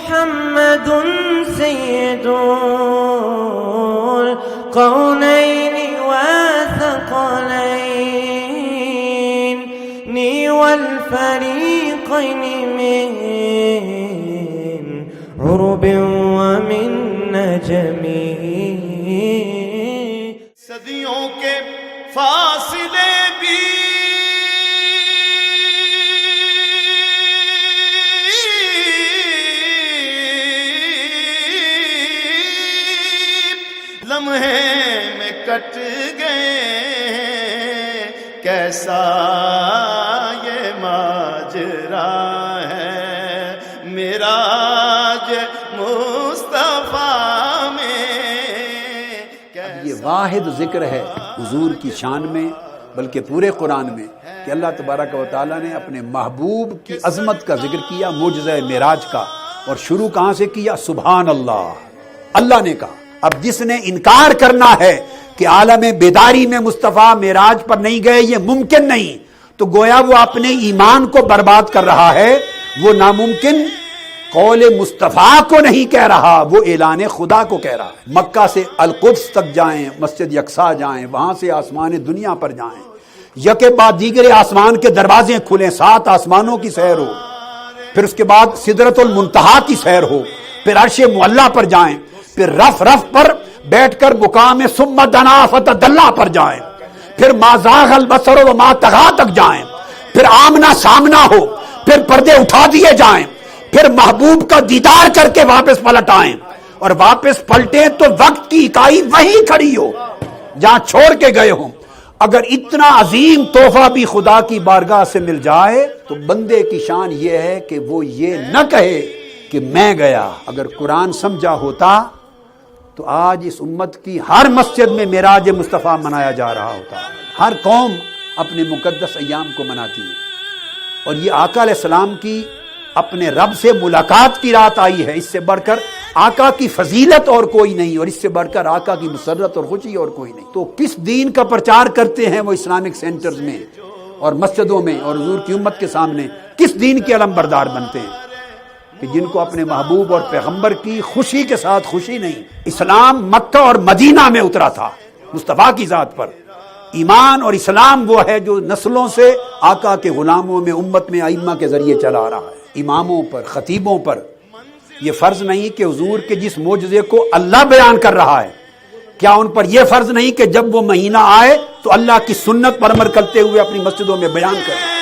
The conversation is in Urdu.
محمد سيد القونين والثقلين والفريقين من عرب ومن نجم. صدیوں کے فاصلے بھی لمحے میں کٹ گئے، کیسا یہ ماجرا ہے معراج مصطفیٰ میں. یہ واحد ذکر ہے حضور کی شان میں بلکہ پورے قرآن میں کہ اللہ تبارک و تعالیٰ نے اپنے محبوب کی عظمت کا ذکر کیا، معجزہ معراج کا، اور شروع کہاں سے کیا؟ سبحان اللہ، اللہ نے کہا. اب جس نے انکار کرنا ہے کہ عالم بیداری میں مصطفیٰ معراج پر نہیں گئے، یہ ممکن نہیں، تو گویا وہ اپنے ایمان کو برباد کر رہا ہے. وہ ناممکن قول مصطفیٰ کو نہیں کہہ رہا، وہ اعلان خدا کو کہہ رہا ہے. مکہ سے القدس تک جائیں، مسجد اقصیٰ جائیں، وہاں سے آسمان دنیا پر جائیں، یکے بعد دیگر آسمان کے دروازے کھلیں، 7 آسمانوں کی سیر ہو، پھر اس کے بعد سدرۃ المنتہا کی سیر ہو، پھر عرش معلیٰ پر جائیں، پھر رف پر بیٹھ کر مقام ثم دنا فتدلی پر جائیں، پھر ما زاغ البصر وما طغی تک جائیں، پھر آمنا سامنا ہو، پھر پردے اٹھا دیے جائیں، پھر محبوب کا دیدار کر کے واپس پلٹ آئیں، اور واپس پلٹیں تو وقت کی اکائی وہیں کھڑی ہو جہاں چھوڑ کے گئے ہوں. اگر اتنا عظیم تحفہ بھی خدا کی بارگاہ سے مل جائے تو بندے کی شان یہ ہے کہ وہ یہ نہ کہے کہ میں گیا. اگر قرآن سمجھا ہوتا تو آج اس امت کی ہر مسجد میں معراج مصطفیٰ منایا جا رہا ہوتا. ہر قوم اپنے مقدس ایام کو مناتی ہے، اور یہ آقا علیہ السلام کی اپنے رب سے ملاقات کی رات آئی ہے. اس سے بڑھ کر آقا کی فضیلت اور کوئی نہیں، اور اس سے بڑھ کر آقا کی مسرت اور خوشی اور کوئی نہیں. تو کس دین کا پرچار کرتے ہیں وہ اسلامک سینٹرز میں اور مسجدوں میں، اور حضور کی امت کے سامنے کس دین کے علم بردار بنتے ہیں کہ جن کو اپنے محبوب اور پیغمبر کی خوشی کے ساتھ خوشی نہیں. اسلام مکہ اور مدینہ میں اترا تھا مصطفیٰ کی ذات پر. ایمان اور اسلام وہ ہے جو نسلوں سے آقا کے غلاموں میں، امت میں ائمہ کے ذریعے چلا رہا ہے. اماموں پر، خطیبوں پر یہ فرض نہیں کہ حضور کے جس معجزے کو اللہ بیان کر رہا ہے، کیا ان پر یہ فرض نہیں کہ جب وہ مہینہ آئے تو اللہ کی سنت پر عمل کرتے ہوئے اپنی مسجدوں میں بیان کریں؟